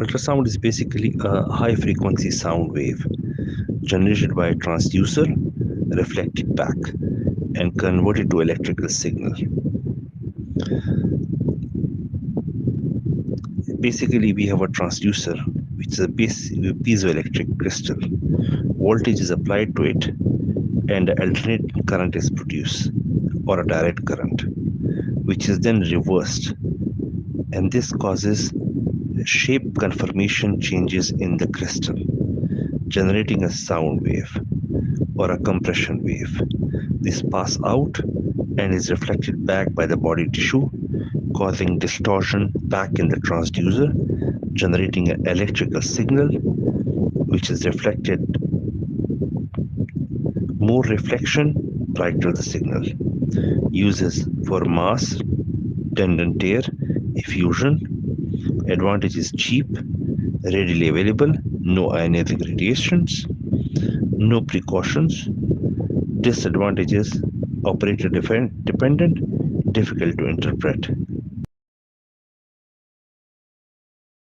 Ultrasound is basically a high frequency sound wave generated by a transducer, reflected back, and converted to electrical signal. Basically, we have a transducer, which is a piezoelectric crystal. Voltage is applied to it, and an alternate current is produced, or a direct current, which is then reversed, and this causes shape conformation changes in the crystal, generating a sound wave or a compression wave. This passes out and is reflected back by the body tissue, causing distortion back in the transducer, generating an electrical signal which is reflected. More reflection, brighter the signal. Uses for mass, tendon tear, effusion. Advantage is cheap, readily available, no ionizing radiations, no precautions. Disadvantages: operator dependent, difficult to interpret.